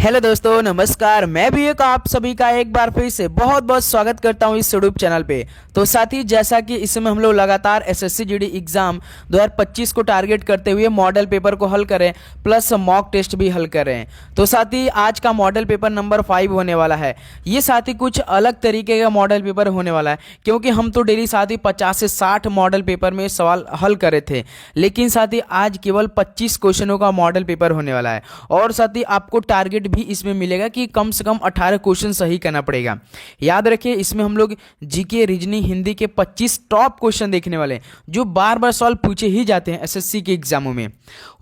Hello दोस्तों, नमस्कार। मैं भी एक आप सभी का एक बार फिर से बहुत बहुत स्वागत करता हूं इस यूट्यूब चैनल पे। तो साथ ही जैसा कि इसमें हम लोग लगातार एसएससी जीडी एग्जाम 2025 को टारगेट करते हुए मॉडल पेपर को हल करें प्लस मॉक टेस्ट भी हल करें। तो साथ ही आज का मॉडल पेपर नंबर 5 होने वाला है। ये साथ ही कुछ अलग तरीके का मॉडल पेपर होने वाला है, क्योंकि हम तो डेली साथ ही 50 से 60 मॉडल पेपर में सवाल हल करे थे, लेकिन साथ ही आज केवल 25 क्वेश्चनों का मॉडल पेपर होने वाला है। और साथ ही आपको टारगेट भी इसमें मिलेगा कि कम से कम 18 क्वेश्चन सही करना पड़ेगा। याद रखिए, इसमें हम लोग जीके, रीजनिंग, हिंदी के 25 टॉप क्वेश्चन देखने वाले हैं, जो बार बार सवाल पूछे ही जाते हैं एसएससी के एग्जामों में।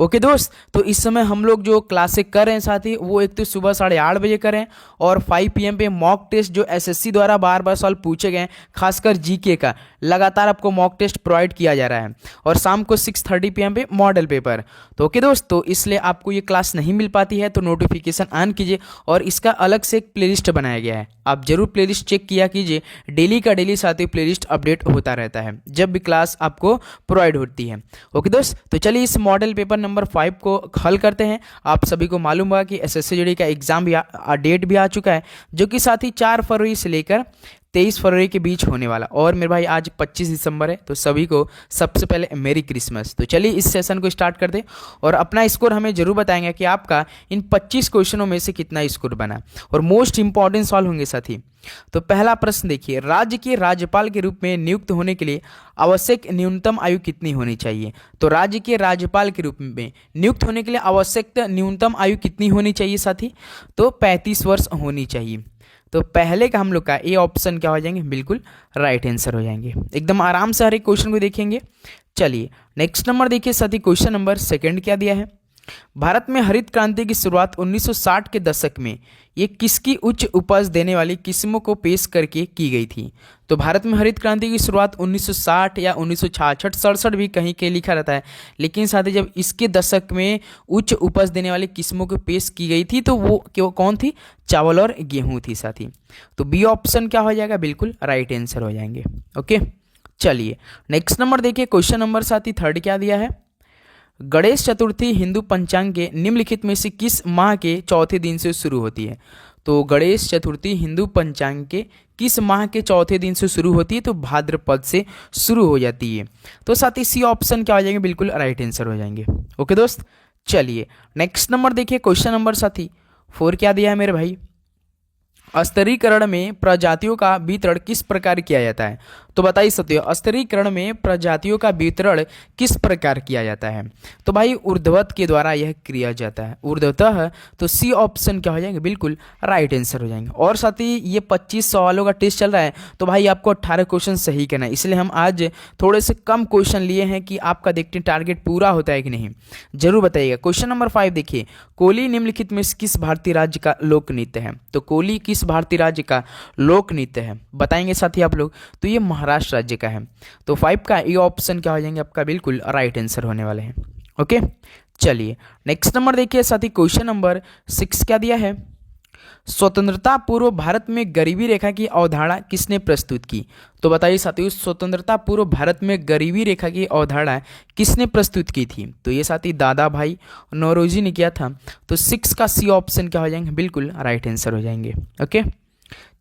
ओके दोस्त, तो इस समय हम लोग जो क्लासें कर रहे हैं साथ ही वो एक तो सुबह 8:30 बजे करें, और 5 PM पे मॉक टेस्ट जो एसएससी द्वारा बार बार सवाल पूछे गए, खासकर जीके का लगातार आपको मॉक टेस्ट प्रोवाइड किया जा रहा है, और शाम को 6:30 PM पे मॉडल पेपर। तो ओके दोस्त, तो इसलिए आपको ये क्लास नहीं मिल पाती है तो नोटिफिकेशन ऑन कीजिए, और इसका अलग से एक प्लेलिस्ट बनाया गया है, आप जरूर प्लेलिस्ट चेक किया कीजिए। डेली का डेली साथ ही प्लेलिस्ट अपडेट होता रहता है जब भी क्लास आपको प्रोवाइड होती है। ओके दोस्त, तो चलिए इस मॉडल पेपर नंबर 5 को हल करते हैं। आप सभी को मालूम होगा कि एसएससी जीडी का एग्जाम भी डेट भी आ चुका है, जो कि साथ ही 4 फरवरी से लेकर 23 फरवरी के बीच होने वाला। और मेरे भाई आज 25 दिसंबर है, तो सभी को सबसे पहले मेरी क्रिसमस। तो चलिए इस सेशन को स्टार्ट करते हैं, और अपना स्कोर हमें जरूर बताएंगे कि आपका इन 25 क्वेश्चनों में से कितना स्कोर बना, और मोस्ट इंपॉर्टेंट सवाल होंगे साथी। तो पहला प्रश्न देखिए, राज्य के राज्यपाल के रूप में नियुक्त होने के लिए आवश्यक न्यूनतम आयु कितनी होनी चाहिए? तो राज्य के राज्यपाल के रूप में नियुक्त होने के लिए आवश्यक न्यूनतम आयु कितनी होनी चाहिए साथी? तो 35 वर्ष होनी चाहिए। तो पहले का हम लोग का ए ऑप्शन क्या हो जाएंगे? बिल्कुल राइट आंसर हो जाएंगे। एकदम आराम से हर एक क्वेश्चन को देखेंगे। चलिए नेक्स्ट नंबर देखिए साथी, क्वेश्चन नंबर 2 क्या दिया है? भारत में हरित क्रांति की शुरुआत 1960 के दशक में ये किसकी उच्च उपज देने वाली किस्मों को पेश करके की गई थी? तो भारत में हरित क्रांति की शुरुआत 1960 या 1966, 67 भी कहीं के लिखा रहता है, लेकिन साथ ही जब इसके दशक में उच्च उपज देने वाली किस्मों को पेश की गई थी तो वो कौन थी? चावल और गेहूं थी साथी। तो बी ऑप्शन क्या हो जाएगा? बिल्कुल राइट आंसर हो जाएंगे। ओके, चलिए नेक्स्ट नंबर देखिए, क्वेश्चन नंबर साथी 3 क्या दिया है? गणेश चतुर्थी हिंदू पंचांग के निम्नलिखित में से किस माह के चौथे दिन से शुरू होती है? तो गणेश चतुर्थी हिंदू पंचांग के किस माह के चौथे दिन से शुरू होती है? तो भाद्रपद से शुरू हो जाती है। तो साथ ही सी ऑप्शन क्या हो जाएंगे? बिल्कुल राइट आंसर हो जाएंगे। ओके दोस्त, चलिए नेक्स्ट नंबर देखिए, क्वेश्चन नंबर साथी 4 क्या दिया है मेरे भाई? स्तरीकरण में प्रजातियों का वितरण किस प्रकार किया जाता है? तो बताइए साथियों, स्तरीकरण में प्रजातियों का वितरण किस प्रकार किया जाता है? तो भाई ऊर्ध्वत के द्वारा यह किया जाता है, ऊर्ध्वतः। तो सी ऑप्शन क्या हो जाएंगे? बिल्कुल राइट आंसर हो जाएंगे। और साथ ही ये 25 सवालों का टेस्ट चल रहा है, तो भाई आपको 18 क्वेश्चन सही करना है, इसलिए हम आज थोड़े से कम क्वेश्चन लिए हैं कि आपका देखते हैं टारगेट पूरा होता है कि नहीं, जरूर बताइएगा। क्वेश्चन नंबर 5 देखिए, कोली निम्नलिखित में किस भारतीय राज्य का लोक नृत्य है? तो कोली किस भारतीय राज्य का लोक नृत्य है? बताएंगे साथी आप लोग। तो ये महाराष्ट्र राज्य का है। तो 5 का ये ऑप्शन क्या हो जाएंगे? आपका बिल्कुल राइट आंसर होने वाले हैं। ओके, चलिए नेक्स्ट नंबर देखिए साथी, क्वेश्चन नंबर 6 क्या दिया है? स्वतंत्रता पूर्व भारत में गरीबी रेखा की अवधारणा किसने प्रस्तुत की? तो बताइए साथियों, स्वतंत्रता पूर्व भारत में गरीबी रेखा की अवधारणा किसने प्रस्तुत की थी? तो ये साथी दादा भाई नौरोजी ने किया था। तो 6 का सी ऑप्शन क्या हो जाएंगे? बिल्कुल राइट आंसर हो जाएंगे। ओके,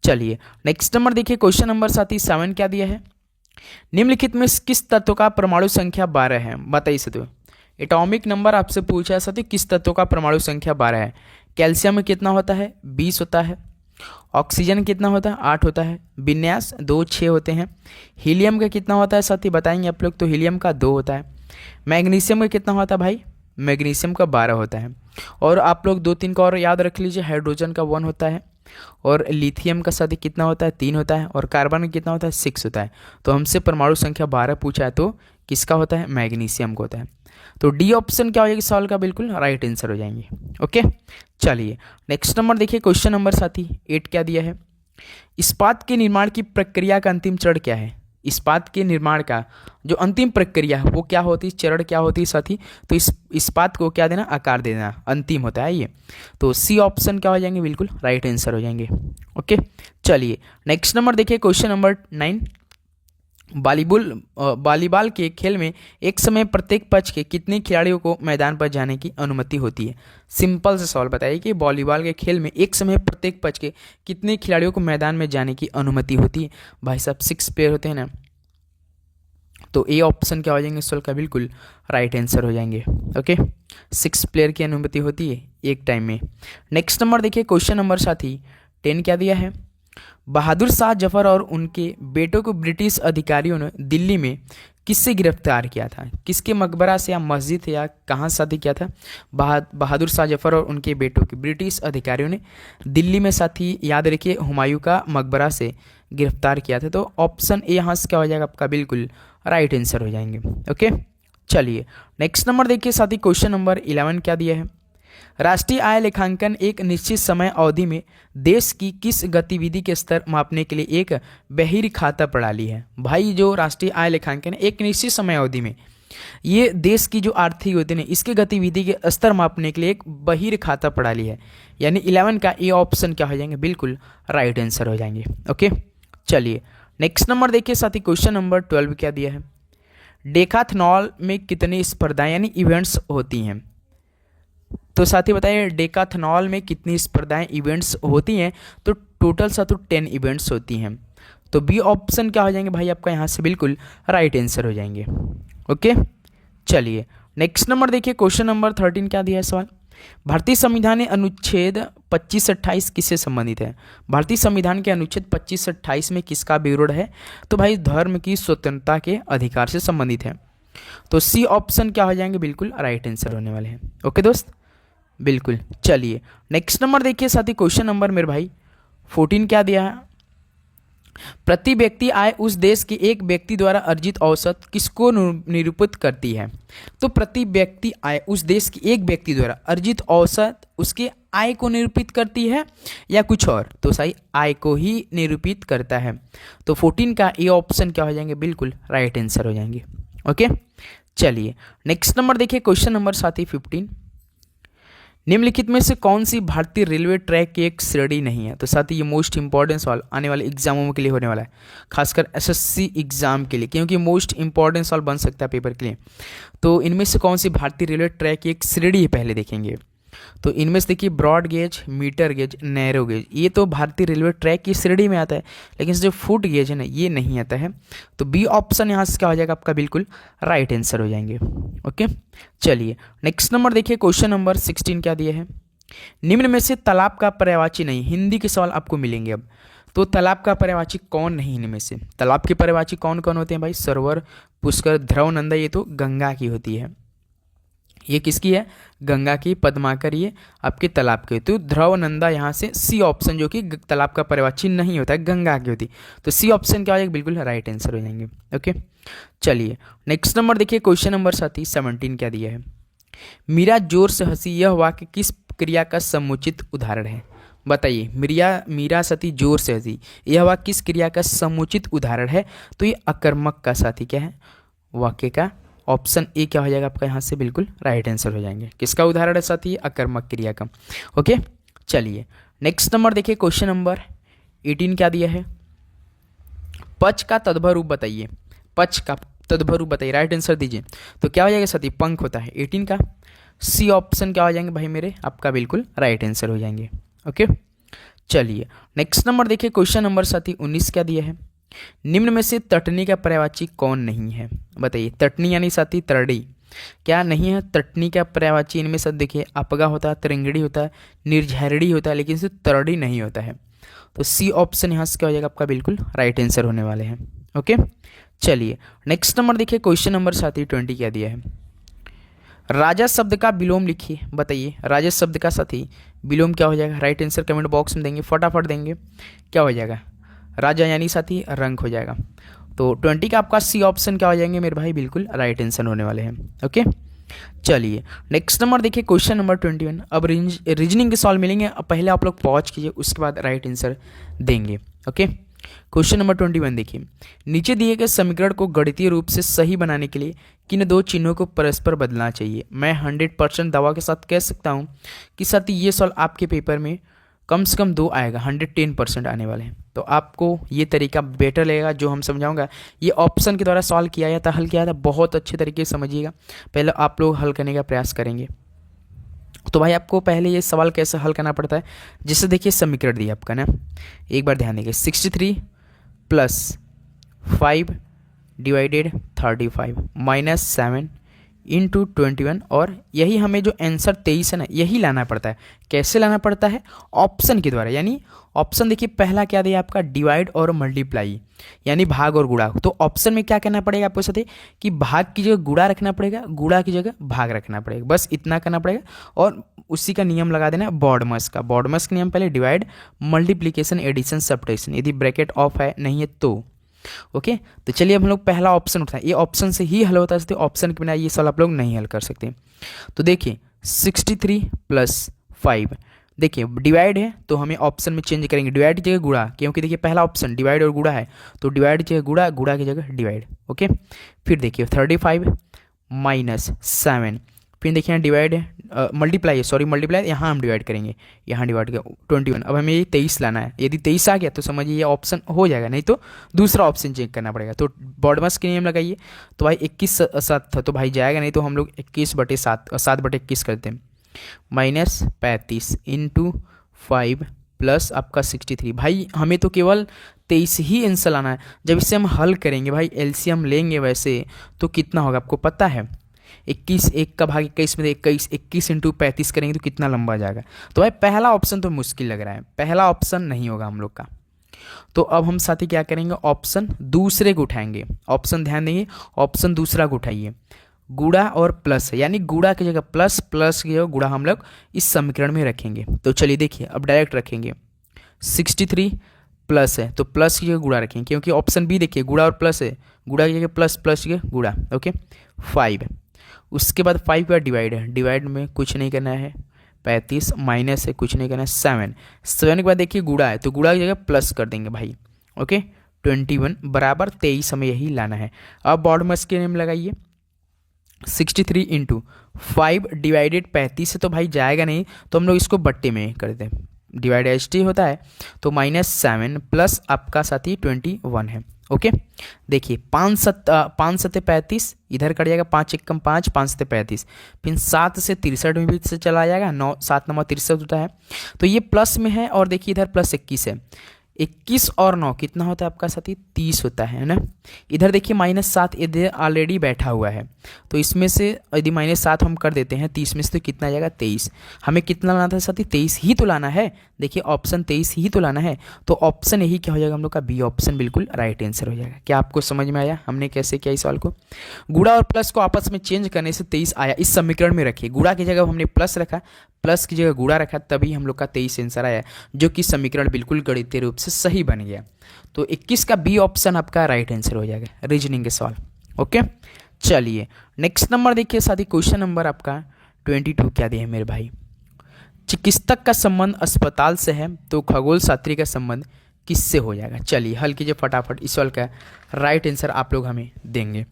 चलिए नेक्स्ट नंबर देखिए, क्वेश्चन नंबर साथी 7 क्या दिया है? निम्नलिखित में किस तत्व का परमाणु संख्या 12 है? बताइए साथियों, एटॉमिक नंबर आपसे पूछा है साथी, किस तत्व का परमाणु संख्या 12 है? कैल्शियम में कितना होता है? 20 होता है। ऑक्सीजन कितना होता है? 8 होता है। विन्यास 2, 6 होते हैं। हीलियम का कितना होता है साथी? बताएंगे आप लोग। तो हीलियम का 2 होता है। मैग्नीशियम का कितना होता है भाई? मैग्नीशियम का 12 होता है। और आप लोग 2-3 का और याद रख लीजिए, हाइड्रोजन का 1 होता है, और लिथियम का साथी कितना होता है? 3 होता है। और कार्बन का कितना होता है? 6 होता है। तो हमसे परमाणु संख्या 12 पूछा है, तो किसका होता है? मैग्नीशियम का होता है। तो डी ऑप्शन क्या हो जाएगा सवाल का? बिल्कुल राइट आंसर हो जाएंगे। ओके, चलिए नेक्स्ट नंबर देखिए, क्वेश्चन नंबर साथी 8 क्या दिया है? इस्पात के निर्माण की प्रक्रिया का अंतिम चरण क्या है? इस्पात के निर्माण का जो अंतिम प्रक्रिया है वो क्या होती है? चरण क्या होती है साथी? तो इस्पात को क्या देना? आकार देना, अंतिम होता है ये। तो सी ऑप्शन क्या हो जाएंगे? बिल्कुल राइट आंसर हो जाएंगे। ओके, चलिए नेक्स्ट नंबर देखिए, क्वेश्चन नंबर 9 वॉलीबॉल के खेल में एक समय प्रत्येक पक्ष के कितने खिलाड़ियों को मैदान पर जाने की अनुमति होती है? सिंपल सा सवाल बताइए कि वॉलीबॉल के खेल में एक समय प्रत्येक पक्ष के कितने खिलाड़ियों को मैदान में जाने की अनुमति होती है? भाई साहब 6 प्लेयर होते हैं ना, तो ए ऑप्शन क्या हो जाएंगे सवाल का बिल्कुल राइट आंसर हो जाएंगे। ओके, 6 प्लेयर की अनुमति होती है एक टाइम में। नेक्स्ट नंबर देखिए, क्वेश्चन नंबर साथी 10 क्या दिया है? बहादुर शाह जफर और उनके बेटों को ब्रिटिश अधिकारियों ने दिल्ली में किससे गिरफ्तार किया था? किसके मकबरा से या मस्जिद या कहाँ साथी किया था? बहादुर शाह जफर और उनके बेटों के ब्रिटिश अधिकारियों ने दिल्ली में साथी याद रखिए हुमायूं का मकबरा से गिरफ्तार किया था। तो ऑप्शन ए यहाँ से क्या हो जाएगा आपका बिल्कुल राइट आंसर हो जाएंगे। ओके, चलिए नेक्स्ट नंबर देखिए साथी, क्वेश्चन नंबर 11 क्या दिया है? राष्ट्रीय आय लेखांकन एक निश्चित समय अवधि में देश की किस गतिविधि के स्तर मापने के लिए एक बहिर् खाता प्रणाली है? भाई जो राष्ट्रीय आय लेखांकन एक निश्चित समय अवधि में ये देश की जो आर्थिक गति है इसके गतिविधि के स्तर मापने के लिए एक बहिर् खाता प्रणाली है, यानी 11 का ए ऑप्शन क्या हो जाएंगे बिल्कुल राइट आंसर हो जाएंगे। ओके, चलिए नेक्स्ट नंबर देखिए साथी, क्वेश्चन नंबर 12 क्या दिया है? डेकाथलॉन में कितनी स्पर्धाएं यानी इवेंट्स होती हैं? तो साथी बताइए डेकाथलॉन में कितनी स्पर्धाएं इवेंट्स होती हैं? तो टोटल साथ 10 इवेंट्स होती हैं। तो बी ऑप्शन क्या हो जाएंगे भाई आपका यहाँ से बिल्कुल राइट आंसर हो जाएंगे। ओके, चलिए नेक्स्ट नंबर देखिए, क्वेश्चन नंबर 13 क्या दिया है सवाल? भारतीय संविधान में अनुच्छेद 25 से 28 किससे संबंधित है? भारतीय संविधान के अनुच्छेद 25 से 28 में किसका विवरण है? तो भाई धर्म की स्वतंत्रता के अधिकार से संबंधित है। तो सी ऑप्शन क्या हो जाएंगे बिल्कुल राइट आंसर होने वाले हैं। ओके दोस्त, बिल्कुल। चलिए नेक्स्ट नंबर देखिए साथी, क्वेश्चन नंबर मेरे भाई 14 क्या दिया है? प्रति व्यक्ति आय उस देश के एक व्यक्ति द्वारा अर्जित औसत किसको निरूपित करती है? तो प्रति व्यक्ति आय उस देश के एक व्यक्ति द्वारा अर्जित औसत उसके आय को निरूपित करती है या कुछ और? तो सही आय को ही निरूपित करता है। तो 14 का ए ऑप्शन क्या हो जाएंगे बिल्कुल राइट आंसर हो जाएंगे। ओके, चलिए नेक्स्ट नंबर देखिए, क्वेश्चन नंबर साथी 15, निम्नलिखित में से कौन सी भारतीय रेलवे ट्रैक की एक श्रेणी नहीं है? तो साथ ही ये मोस्ट इंपॉर्टेंट सवाल आने वाले एग्जामों के लिए होने वाला है, खासकर एसएससी एग्जाम के लिए, क्योंकि मोस्ट इंपॉर्टेंट सवाल बन सकता है पेपर के लिए। तो इनमें से कौन सी भारतीय रेलवे ट्रैक की एक श्रेणी है पहले देखेंगे। तो इनमें से देखिए broad gauge, metre gauge, narrow gauge, ये तो भारतीय रेलवे ट्रैक की श्रेणी में आता है, लेकिन जो फुट गेज है ना ये नहीं आता है। तो बी ऑप्शन यहाँ से क्या हो जाएगा आपका बिल्कुल राइट आंसर हो जाएंगे। ओके, चलिए नेक्स्ट नंबर देखिए, क्वेश्चन नंबर 16 क्या दिया है? निम्न में से तालाब का पर्यायवाची नहीं, हिंदी के सवाल आपको मिलेंगे अब। तो तालाब का पर्यायवाची कौन नहीं इनमें से? तालाब के पर्यायवाची कौन कौन होते हैं भाई? सरोवर, पुष्कर, ध्रुव, नंदा, ये तो गंगा की होती है। ये किसकी है? गंगा की। पद्माकर ये आपके तालाब की। तो ध्रुव, नंदा यहाँ से सी ऑप्शन जो कि तालाब का पर्यायवाची नहीं होता है, गंगा की होती। तो सी ऑप्शन क्या हो जाएगा बिल्कुल राइट आंसर हो जाएंगे। ओके, चलिए नेक्स्ट नंबर देखिए, क्वेश्चन नंबर साथी 17 क्या दिया है? मीरा जोर से हंसी, यह वाक्य किस क्रिया का समुचित उदाहरण है? बताइए, मीरा सती जोर से हंसी, यह वाक्य किस क्रिया का समुचित उदाहरण है? तो ये अकर्मक का साथी क्या है वाक्य का? ऑप्शन ए क्या हो जाएगा आपका यहाँ से बिल्कुल राइट आंसर हो जाएंगे। किसका उदाहरण है साथी? अकर्मक क्रिया का। ओके, चलिए नेक्स्ट नंबर देखिए, क्वेश्चन नंबर 18 क्या दिया है? पच का तद्भव रूप बताइए। पच का तद्भव रूप बताइए, राइट आंसर दीजिए। तो क्या हो जाएगा साथी? पंख होता है 18 का। सी ऑप्शन क्या हो जाएंगे भाई मेरे आपका बिल्कुल राइट आंसर हो जाएंगे। ओके, चलिए नेक्स्ट नंबर देखिए, क्वेश्चन नंबर साथी 19 क्या दिया है? निम्न में से तटनी का पर्यायवाची कौन नहीं है? बताइए, तटनी यानी साथी तरड़ी क्या नहीं है? तटनी का पर्यायवाची इनमें से देखिए अपगा होता है, तिरंगड़ी होता है, निर्झरड़ी होता है, लेकिन सिर्फ तरड़ी नहीं होता है। तो सी ऑप्शन यहाँ से क्या हो जाएगा आपका बिल्कुल राइट आंसर होने वाले हैं। ओके, चलिए नेक्स्ट नंबर देखिए, क्वेश्चन नंबर साथी 20 क्या दिया है? राजा शब्द का विलोम लिखिए। बताइए, राजा शब्द का साथी विलोम क्या हो जाएगा? राइट आंसर कमेंट बॉक्स में देंगे, फटाफट देंगे। क्या हो जाएगा? राजा यानी साथी रंग हो जाएगा। तो 20 का आपका सी ऑप्शन क्या हो जाएंगे मेरे भाई बिल्कुल राइट आंसर होने वाले हैं। ओके, चलिए नेक्स्ट नंबर देखिए, क्वेश्चन नंबर 21। अब रीजनिंग के सवाल मिलेंगे, अब पहले आप लोग पॉज कीजिए, उसके बाद राइट आंसर देंगे। ओके, क्वेश्चन नंबर 21 देखिए, नीचे दिए गए समीकरण को गणितीय रूप से सही बनाने के लिए किन दो चिन्हों को परस्पर बदलना चाहिए? मैं 100% दावा के साथ कह सकता हूँ कि साथी ये सवाल आपके पेपर में कम से कम 2 आएगा, 110% आने वाले हैं। तो आपको ये तरीका बेटर लगेगा जो हम समझाऊंगा। ये ऑप्शन के द्वारा सॉल्व किया जाता, हल किया जाता, बहुत अच्छे तरीके से समझिएगा। पहले आप लोग हल करने का प्रयास करेंगे। तो भाई आपको पहले ये सवाल कैसे हल करना पड़ता है, जैसे देखिए समीकरण दिया आपका ना, एक बार ध्यान देंगे, 63 + 5 डिवाइडेड 35 - 7 × 21, और यही हमें जो आंसर 23 है ना, यही लाना पड़ता है। कैसे लाना पड़ता है? ऑप्शन के द्वारा। यानी ऑप्शन देखिए पहला क्या दिया आपका, डिवाइड और मल्टीप्लाई, यानी भाग और गुणा। तो ऑप्शन में क्या करना पड़ेगा आपको साथ, कि भाग की जगह गुणा रखना पड़ेगा, गुणा की जगह भाग रखना पड़ेगा, बस इतना करना पड़ेगा। और उसी का नियम लगा देना बॉडमस का। बॉडमस का नियम पहले डिवाइड, मल्टीप्लीकेशन, एडिशन, सब्ट्रैक्शन, यदि ब्रैकेट ऑफ है नहीं है तो। ओके तो चलिए अब हम लोग पहला ऑप्शन उठाएं। ये ऑप्शन से ही हल होता है, ऑप्शन के बिना ये सवाल आप लोग नहीं हल कर सकते। तो देखिए 63 + 5, देखिए डिवाइड है तो हमें ऑप्शन में चेंज करेंगे, डिवाइड की जगह गुणा, क्योंकि देखिए पहला ऑप्शन डिवाइड और गुणा है, तो डिवाइड की जगह गुणा, गुणा की जगह डिवाइड। ओके फिर देखिए 35 - 7, फिर देखिए यहाँ डिवाइड है, मल्टीप्लाई है, सॉरी मल्टीप्लाई, यहाँ हम डिवाइड करेंगे, यहाँ डिवाइड कर 21। अब हमें ये 23 लाना है, यदि 23 आ गया तो समझिए ये ऑप्शन हो जाएगा, नहीं तो दूसरा ऑप्शन चेक करना पड़ेगा। तो बॉडमस के नियम लगाइए, तो भाई 21 7 था तो भाई जाएगा नहीं, तो हम लोग 21/7 7/21 करते हैं, -35 × 5 प्लस आपका 63। भाई हमें तो केवल 23 ही आंसर लाना है। जब इसे हम हल करेंगे भाई, एलसीएम लेंगे वैसे तो कितना होगा आपको पता है, 21 1 का भाग 21 में 21, 21 × 35 करेंगे तो कितना लंबा जाएगा। तो भाई पहला ऑप्शन तो मुश्किल लग रहा है, पहला ऑप्शन नहीं होगा हम लोग का। तो अब हम साथी क्या करेंगे, ऑप्शन दूसरे को उठाएंगे। ऑप्शन ध्यान देंगे, ऑप्शन दूसरा को उठाइए, गुणा और प्लस है, यानी गुणा की जगह प्लस, प्लस की जगह गुणा हम लोग इस समीकरण में रखेंगे। तो चलिए देखिए अब डायरेक्ट रखेंगे, 63 प्लस है तो प्लस की जगह गुणा रखेंगे, क्योंकि ऑप्शन बी देखिए गुणा और प्लस है, गुणा की जगह प्लस, प्लस की जगह गुणा। ओके 5, उसके बाद 5 का डिवाइड है, डिवाइड में कुछ नहीं करना है, 35 माइनस है, कुछ नहीं करना है, 7 के बाद देखिए गुणा है तो गुणा की जगह प्लस कर देंगे भाई। ओके 21 बराबर 23 हमें यही लाना है। अब बॉडमस के नेम लगाइए, 63 × 5 डिवाइडेड 35 है तो भाई जाएगा नहीं, तो हम लोग इसको बट्टे में कर दें, डिवाइड एच टी होता है, तो -7 प्लस आपका साथी 21 है। ओके देखिए 5 7 35, इधर कट जाएगा, 5 1 5, 5 7 35, फिर 7 से 63 में भी से चला जाएगा, 9 7 9 63 होता है, तो ये प्लस में है, और देखिए इधर प्लस 21 है, 21 और 9 कितना होता है आपका साथी, 30 होता है ना। इधर देखिए -7 इधर ऑलरेडी बैठा हुआ है, तो इसमें से यदि -7 हम कर देते हैं 30 में से तो कितना आ जाएगा, 23। हमें कितना लाना था साथी, 23 ही तो लाना है। देखिए ऑप्शन 23 ही तो लाना है, तो ऑप्शन यही क्या हो जाएगा हम लोग का, बी ऑप्शन बिल्कुल राइट आंसर हो जाएगा। क्या आपको समझ में आया हमने कैसे किया इस सवाल को? गुणा और प्लस को आपस में चेंज करने से 23 आया, इस समीकरण में रखिए, गुणा की जगह हमने प्लस रखा, प्लस की जगह गुणा रखा, तभी हम लोग का 23 आंसर आया, जो कि समीकरण बिल्कुल गणितीय रूप से सही बन गया। तो 21 का बी ऑप्शन आपका राइट आंसर हो जाएगा रीजनिंग के सवाल। ओके चलिए नेक्स्ट नंबर देखिए साथी, क्वेश्चन नंबर आपका 22 क्या दिया है मेरे भाई, चिकित्सक का संबंध अस्पताल से है तो खगोल शास्त्री का संबंध किससे हो जाएगा? चलिए हल कीजिए फटाफट, इस सवाल का राइट आंसर आप लोग हमें देंगे।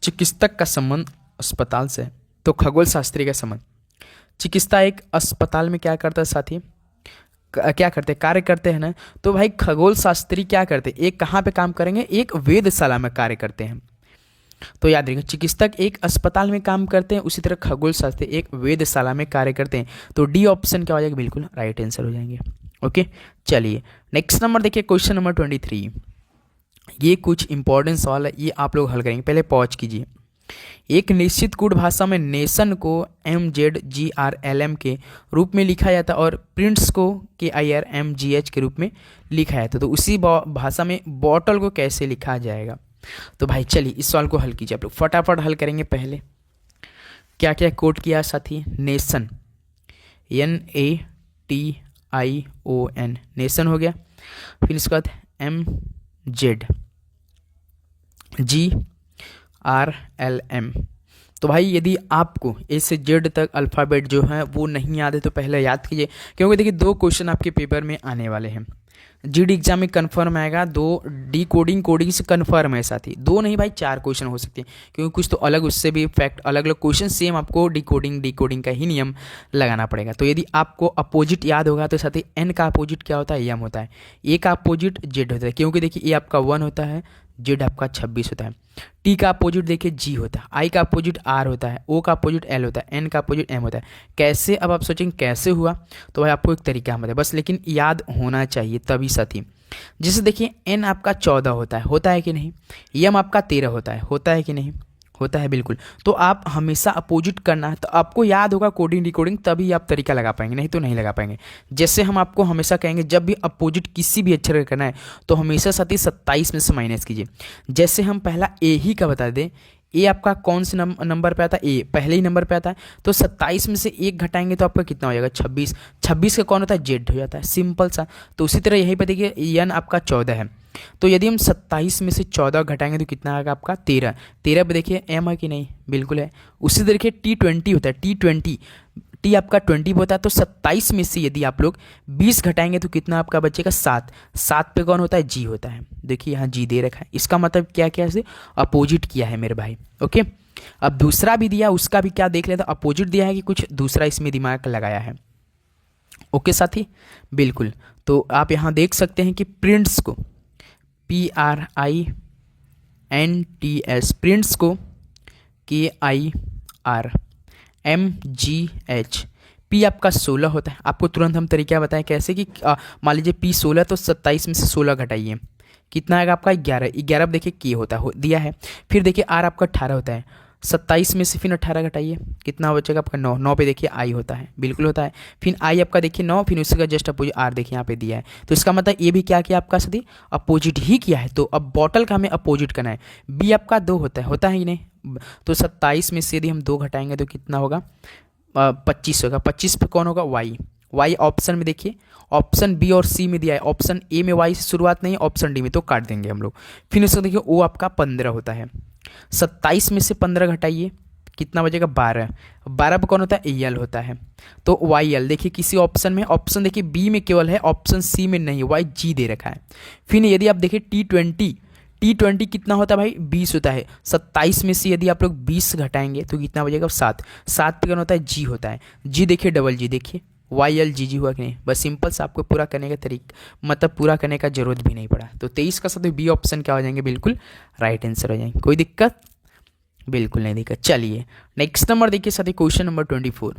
चिकित्सक का संबंध अस्पताल से है तो खगोल शास्त्री का संबंध, चिकित्सा एक अस्पताल में क्या करता है साथी, क्या करते हैं, कार्य करते हैं ना। तो भाई खगोल शास्त्री क्या करते हैं, एक कहाँ पे काम करेंगे, एक वेधशाला में कार्य करते हैं। तो याद रखिए चिकित्सक एक अस्पताल में काम करते हैं, उसी तरह खगोल शास्त्री एक वेधशाला में कार्य करते हैं। तो डी ऑप्शन क्या हो जाएगा, बिल्कुल राइट आंसर हो जाएंगे। ओके चलिए नेक्स्ट नंबर देखिए, क्वेश्चन नंबर 23। ये कुछ इंपॉर्टेंट सवाल है, ये आप लोग हल करेंगे, पहले पॉज कीजिए। एक निश्चित कोड भाषा में नेशन को MZGRLM के रूप में लिखा जाता है और प्रिंट्स को KIRMGH के रूप में लिखा जाता है, तो उसी भाषा में बॉटल को कैसे लिखा जाएगा? तो भाई चलिए इस सवाल को हल कीजिए आप लोग, फटाफट हल करेंगे। पहले क्या क्या कोड किया साथी, नेशन NATION नेशन हो गया, फिर इसके बाद MZGRLM। तो भाई यदि आपको ए से जेड तक अल्फ़ाबेट जो है वो नहीं याद है तो पहले याद कीजिए, क्योंकि देखिए 2 क्वेश्चन आपके पेपर में आने वाले हैं। जीडी एग्जाम में कन्फर्म आएगा, 2 डी कोडिंग कोडिंग से कन्फर्म है साथी, 2 नहीं भाई 4 क्वेश्चन हो सकते हैं, क्योंकि कुछ तो अलग उससे भी फैक्ट अलग अलग क्वेश्चन सेम आपको डी कोडिंग का ही नियम लगाना पड़ेगा। तो यदि आपको अपोजिट याद होगा तो साथी एन का अपोजिट क्या होता है, एम होता है, ए का अपोजिट जेड होता है, क्योंकि देखिए ए आपका 1 होता है, जेड आपका 26 होता है। टी का अपोजिट देखिए जी होता है, आई का अपोजिट आर होता है, ओ का अपोजिट एल होता है, एन का अपोजिट एम होता है। कैसे, अब आप सोचेंगे कैसे हुआ, तो भाई आपको एक तरीका हम बताए बस, लेकिन याद होना चाहिए तभी साथी। जैसे देखिए एन आपका 14 होता है कि नहीं, एम आपका 13 होता है कि नहीं, होता है बिल्कुल। तो आप हमेशा अपोजिट करना है, तो आपको याद होगा कोडिंग डिकोडिंग, तभी आप तरीका लगा पाएंगे, नहीं तो नहीं लगा पाएंगे। जैसे हम आपको हमेशा कहेंगे जब भी अपोजिट किसी भी अक्षर का करना है तो हमेशा साथ ही 27 में से माइनस कीजिए। जैसे हम पहला ए ही का बता दें, ए आपका कौन से नंबर पे आता है, ए पहले ही नंबर पे आता है, तो 27 में से 1 घटाएंगे तो आपका कितना हो जाएगा, 26। 26 का कौन होता है, जेड हो जाता है, सिंपल सा। तो उसी तरह यहीं पे देखिए एन आपका 14 है, तो यदि हम 27 में से 14 घटाएंगे तो कितना आएगा आपका 13। 13 पे देखिए एम है कि नहीं, बिल्कुल है। उसी तरह देखिए T20 होता है, T20 टी आपका 20 होता है, तो 27 में से यदि आप लोग 20 घटाएंगे तो कितना आपका बचेगा 7। 7 पे कौन होता है, जी होता है। देखिए यहाँ जी दे रखा है, इसका मतलब क्या क्या है, अपोजिट किया है मेरे भाई। ओके, अब दूसरा भी दिया, उसका भी क्या देख लेते, अपोजिट दिया है कि कुछ दूसरा इसमें दिमाग लगाया है। ओके साथी, बिल्कुल। तो आप यहाँ देख सकते हैं कि प्रिंट्स को PRINTS प्रिंट्स को KIRMGH पी आपका 16 होता है। आपको तुरंत हम तरीका बताएं कैसे कि मान लीजिए पी 16 तो 27 में से 16 घटाइए, कितना आएगा आपका 11। 11 देखिए के होता है, दिया है। फिर देखिए आर आपका 18 होता है, 27 में से फिर 18 घटाइए, कितना बचेगा आपका 9। 9 पे देखिए आई होता है, बिल्कुल होता है। फिर आई आपका देखिए 9, फिर उसका जस्ट अपोजिट आर देखिए यहाँ पे दिया है। तो इसका मतलब ये भी क्या किया आपका सदी अपोजिट ही किया है। तो अब बॉटल का हमें अपोजिट करना है। बी आपका 2 होता है ही नहीं, तो 27 में से यदि हम 2 घटाएंगे तो कितना होगा 25 होगा। 25 पे कौन होगा, वाई। वाई ऑप्शन में देखिए, ऑप्शन बी और सी में दिया है, ऑप्शन ए में वाई से शुरुआत नहीं है, ऑप्शन डी में, तो काट देंगे हम लोग। फिर उसको देखिए ओ आपका 15 होता है। 27 में से 15 घटाइए, कितना बचेगा 12। 12 पे कौन होता है, एल होता है, तो वाई एल। देखिए किसी ऑप्शन में, ऑप्शन देखिए बी में केवल है, ऑप्शन सी में नहीं, वाई जी दे रखा है। फिर यदि आप देखिए T20 कितना होता है भाई 20 होता है। 27 में से यदि आप लोग 20 घटाएंगे तो कितना बचेगा 7। 7 पे कौन होता है, जी होता है। जी देखिए डबल जी देखिए YLGG हुआ कि नहीं, बस सिंपल सा आपको पूरा करने का तरीका, मतलब पूरा करने का जरूरत भी नहीं पड़ा। तो 23 का साथ बी ऑप्शन क्या हो जाएंगे, बिल्कुल राइट आंसर हो जाएंगे। कोई दिक्कत, बिल्कुल नहीं दिक्कत। चलिए नेक्स्ट नंबर देखिए साथी, क्वेश्चन नंबर 24।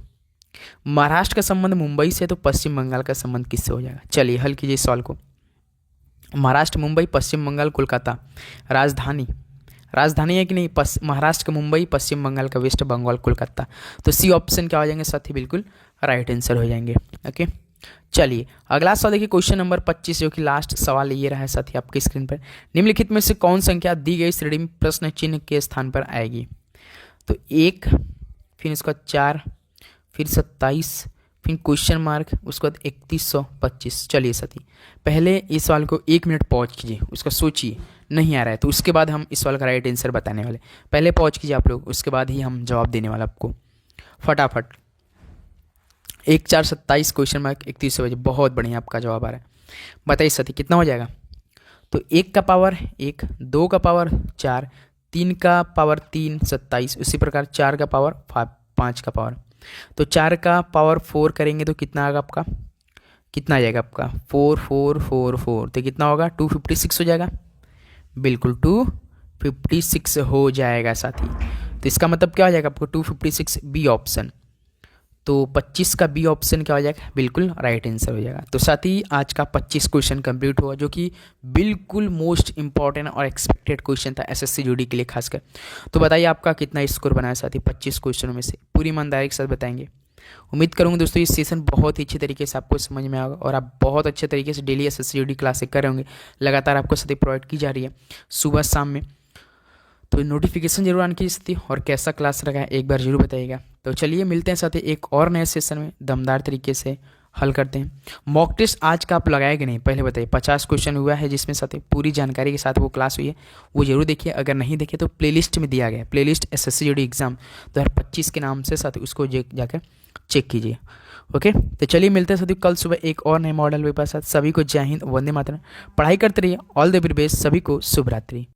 महाराष्ट्र का संबंध मुंबई से तो पश्चिम बंगाल का संबंध किससे हो जाएगा। चलिए हल कीजिए इस सवाल को। महाराष्ट्र मुंबई, पश्चिम बंगाल कोलकाता, राजधानी है कि नहीं, महाराष्ट्र का मुंबई, पश्चिम बंगाल का वेस्ट बंगाल कोलकाता। तो सी ऑप्शन क्या हो जाएंगे साथी, बिल्कुल राइट आंसर हो जाएंगे। ओके, चलिए अगला सवाल देखिए, क्वेश्चन नंबर 25 जो कि लास्ट सवाल ये रहा है साथी आपके स्क्रीन पर। निम्नलिखित में से कौन संख्या दी गई श्रेणी में प्रश्न चिन्ह के स्थान पर आएगी। तो 1, फिर इसका 4, फिर 27, फिर क्वेश्चन मार्क, उसके बाद 3125। चलिए साथी पहले इस सवाल को 1 मिनट पॉज कीजिए, उसका सोचिए, नहीं आ रहा है तो उसके बाद हम इस सवाल का राइट आंसर बताने वाले। पहले पॉज कीजिए आप लोग, उसके बाद ही हम जवाब देने वाला आपको फटाफट। 1 4 27 क्वेश्चन मार्क 31 बजे, बहुत बढ़िया आपका जवाब आ रहा है। बताइए साथी कितना हो जाएगा। तो 1 का पावर 1, 2 का पावर 4, 3 का पावर 3 27, उसी प्रकार 4 का पावर 5 का पावर। तो 4 का पावर 4 करेंगे तो कितना आएगा आपका, कितना आ जाएगा आपका 4 4 4 4, तो कितना होगा 256 हो जाएगा, बिल्कुल 256 हो जाएगा साथी। तो इसका मतलब क्या हो जाएगा आपको 256 बी ऑप्शन। तो 25 का बी ऑप्शन क्या हो जाएगा, बिल्कुल राइट आंसर हो जाएगा। तो साथी आज का 25 क्वेश्चन कंप्लीट हुआ, जो कि बिल्कुल मोस्ट इंपॉर्टेंट और एक्सपेक्टेड क्वेश्चन था एसएससी जीडी के लिए खासकर। तो बताइए आपका कितना स्कोर बनाया साथी 25 क्वेश्चनों में से, पूरी ईमानदारी के साथ बताएंगे। उम्मीद करूँगा दोस्तों ये सेशन बहुत ही अच्छे तरीके से आपको समझ में आएगा और आप बहुत अच्छे तरीके से डेली एसएससी जीडी क्लासें कर रहे होंगे, लगातार आपको साथी प्रोवाइड की जा रही है सुबह शाम में। तो नोटिफिकेशन जरूर आने की स्थिति और कैसा क्लास रखा है एक बार जरूर बताइएगा। तो चलिए मिलते हैं साथ ही एक और नए सेशन में दमदार तरीके से हल करते हैं। मॉक टेस्ट आज का आप लगाए कि नहीं पहले बताइए। 50 क्वेश्चन हुआ है जिसमें साथ पूरी जानकारी के साथ वो क्लास हुई है, वो जरूर देखिए। अगर नहीं देखे तो प्लेलिस्ट में दिया गया है, प्लेलिस्ट एसएससी जीडी एग्जाम 2025 के नाम से साथ उसको जाकर चेक कीजिए। ओके, तो चलिए मिलते हैं साथियों कल सुबह एक और नए मॉडल पेपर साथ। सभी को जय हिंद, वंदे मातरम। पढ़ाई करते रहिए। ऑल द वेरी बेस्ट, सभी को शुभ रात्रि।